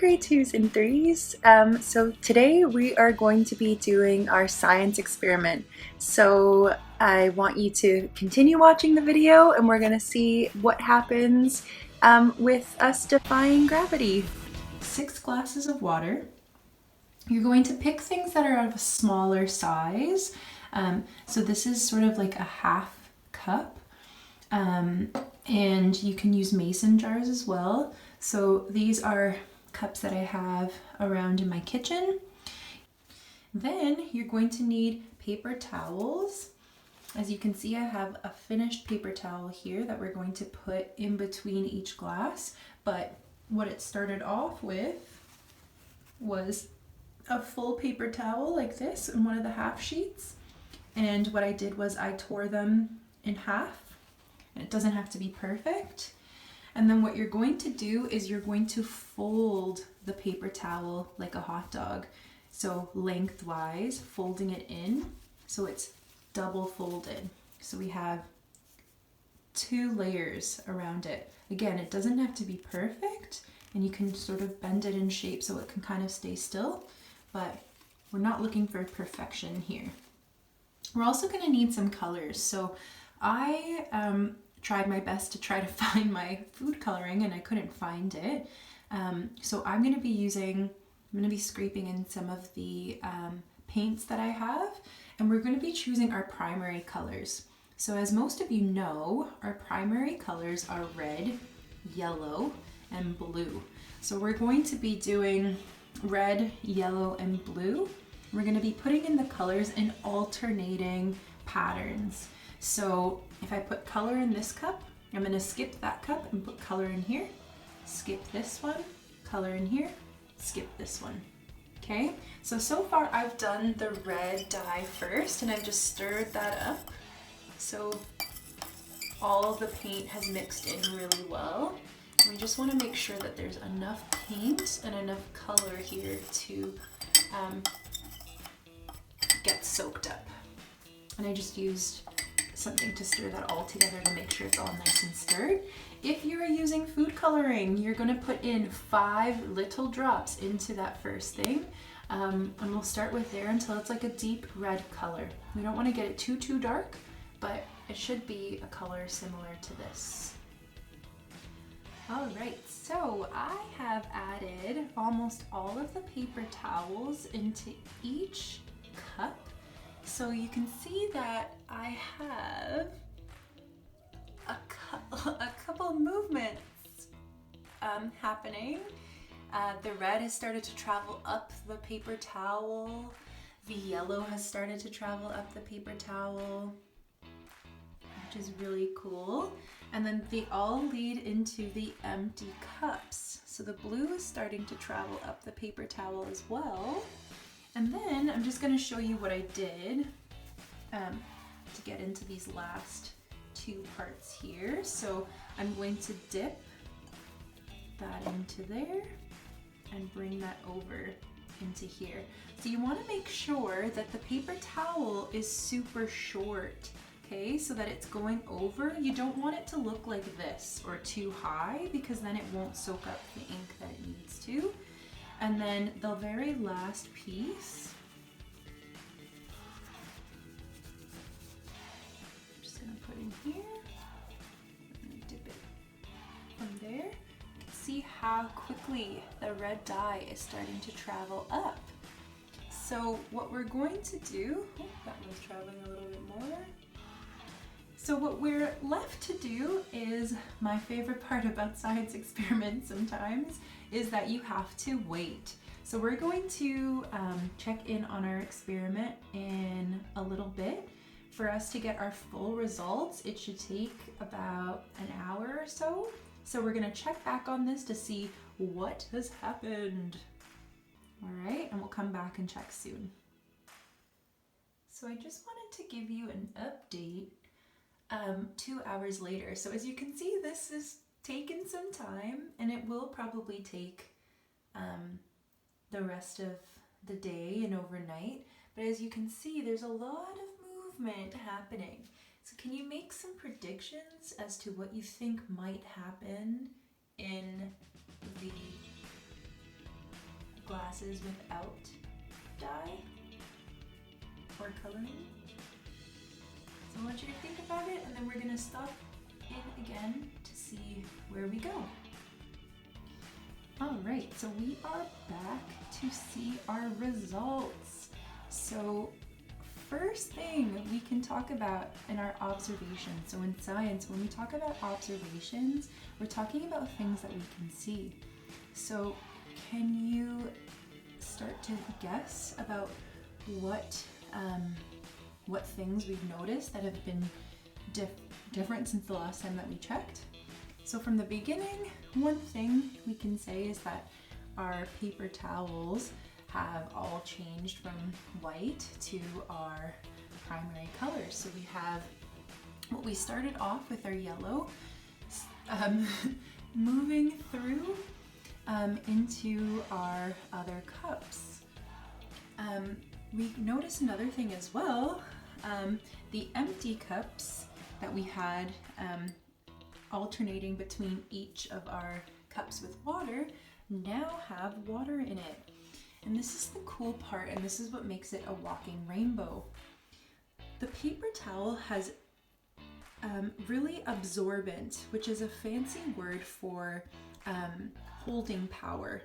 grade 2s and 3s. So today we are going to be doing our science experiment. So I want you to continue watching the video and we're going to see what happens with us defying gravity. 6 glasses of water. You're going to pick things that are of a smaller size. So this is sort of like a half cup. And you can use mason jars as well. So these are cups that I have around in my kitchen. Then you're going to need paper towels. As you can see, I have a finished paper towel here that we're going to put in between each glass. But what it started off with was a full paper towel like this in one of the half sheets. And what I did was I tore them in half. And it doesn't have to be perfect. And then what you're going to do is you're going to fold the paper towel like a hot dog. So lengthwise, folding it in so it's double folded. So we have 2 layers around it. Again, it doesn't have to be perfect and you can sort of bend it in shape so it can kind of stay still, but we're not looking for perfection here. We're also going to need some colors. So I tried my best to try to find my food coloring and I couldn't find it. So I'm going to be scraping in some of the paints that I have, and we're going to be choosing our primary colors. So as most of you know, our primary colors are red, yellow, and blue. So we're going to be doing red, yellow, and blue. We're going to be putting in the colors in alternating patterns. So if I put color in this cup, I'm going to skip that cup and put color in here, skip this one, color in here, skip this one. Okay, so far I've done the red dye first and I've just stirred that up. So all of the paint has mixed in really well. And we just want to make sure that there's enough paint and enough color here to get soaked up. And I just used something to stir that all together to make sure it's all nice and stirred. If you're using food coloring, you're going to put in 5 little drops into that first thing. And we'll start with there until it's like a deep red color. We don't want to get it too dark, but it should be a color similar to this. All right, so I have added almost all of the paper towels into each cup. So you can see that I have a couple movements happening. The red has started to travel up the paper towel. The yellow has started to travel up the paper towel, which is really cool. And then they all lead into the empty cups. So the blue is starting to travel up the paper towel as well. And then I'm just going to show you what I did to get into these last 2 parts here. So I'm going to dip that into there and bring that over into here. So you want to make sure that the paper towel is super short, okay, so that it's going over. You don't want it to look like this or too high because then it won't soak up the ink that it needs to. And then the very last piece, I'm just going to put in here, and dip it from there. You can see how quickly the red dye is starting to travel up. So what we're going to do, that one's traveling a little bit more. So what we're left to do is, my favorite part about science experiments sometimes, is that you have to wait. So we're going to check in on our experiment in a little bit. For us to get our full results, it should take about an hour or so. So we're going to check back on this to see what has happened. All right, and we'll come back and check soon. So I just wanted to give you an update 2 hours later. So as you can see, this has taken some time and it will probably take the rest of the day and overnight. But as you can see, there's a lot of movement happening. So can you make some predictions as to what you think might happen in the glasses without dye or coloring. So I want you to think about it, and then we're gonna stop in again to see where we go. All right, so we are back to see our results. So first thing we can talk about in our observations. So in science, when we talk about observations, we're talking about things that we can see. So can you start to guess about what things we've noticed that have been different since the last time that we checked? So from the beginning, one thing we can say is that our paper towels have all changed from white to our primary colors. So we have what we started off with our yellow, moving through into our other cups. We noticed another thing as well. The empty cups that we had alternating between each of our cups with water now have water in it. And this is the cool part, and this is what makes it a walking rainbow. The paper towel has really absorbent, which is a fancy word for holding power.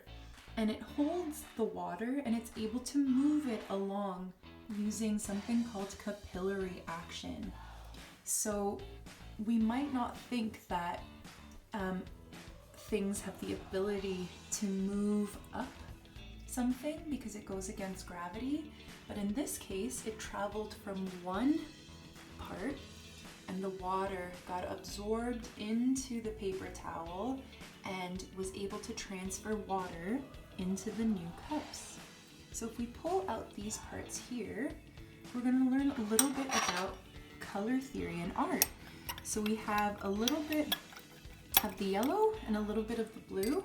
And it holds the water and it's able to move it along using something called capillary action. So we might not think that things have the ability to move up something because it goes against gravity, but in this case it traveled from one part and the water got absorbed into the paper towel and was able to transfer water into the new cups. So if we pull out these parts here, we're going to learn a little bit about color theory and art. So we have a little bit of the yellow and a little bit of the blue,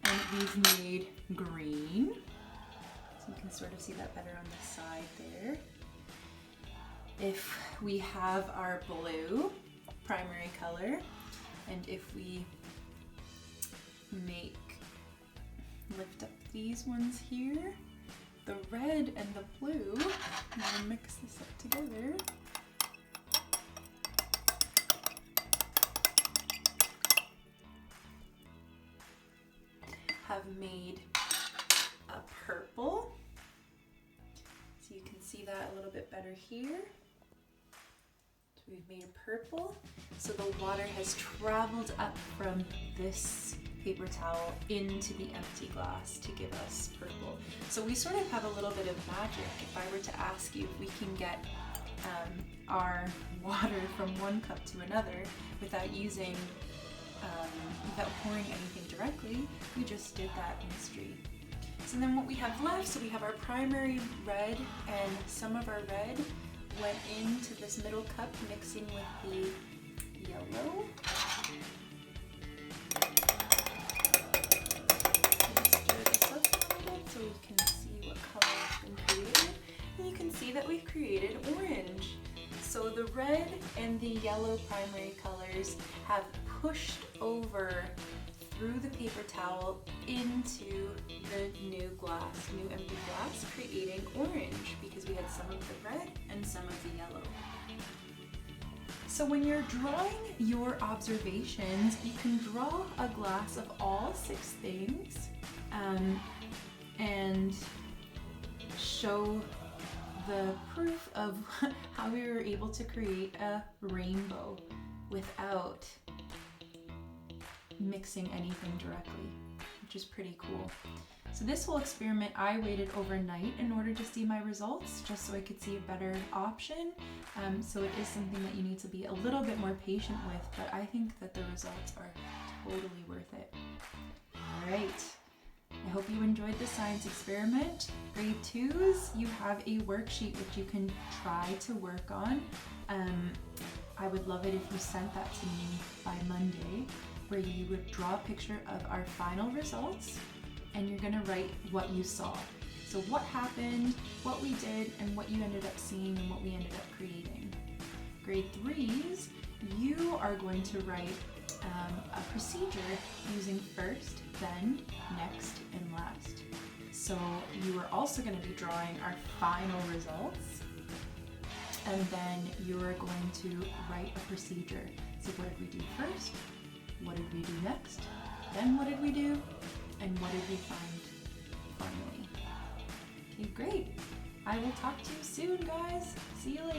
and we've made green. So you can sort of see that better on the side there. If we have our blue primary color, and if we lift up these ones here, the red and the blue, I'm gonna mix this up together. Have made a purple. So you can see that a little bit better here. So we've made a purple. So the water has traveled up from this paper towel into the empty glass to give us purple. So we sort of have a little bit of magic. If I were to ask you if we can get our water from one cup to another without pouring anything directly, we just did that mystery. So then what we have left, so we have our primary red, and some of our red went into this middle cup mixing with the yellow. Stir this up a little bit so we can see what color has been created. And you can see that we've created orange. So the red and the yellow primary colors have pushed over through the paper towel into the new empty glass, creating orange because we had some of the red and some of the yellow. So when you're drawing your observations, you can draw a glass of all 6 things and show the proof of how we were able to create a rainbow without mixing anything directly, which is pretty cool. So this whole experiment, I waited overnight in order to see my results, just so I could see a better option. So it is something that you need to be a little bit more patient with, but I think that the results are totally worth it. All right. I hope you enjoyed the science experiment. Grade 2s, you have a worksheet which you can try to work on. I would love it if you sent that to me by Monday, where you would draw a picture of our final results and you're gonna write what you saw. So what happened, what we did, and what you ended up seeing and what we ended up creating. Grade 3s, you are going to write a procedure using first, then, next, and last. So you are also going to be drawing our final results, and then you are going to write a procedure. So what did we do first? What did we do next? Then what did we do? And what did we find finally? Okay, great. I will talk to you soon, guys. See you later.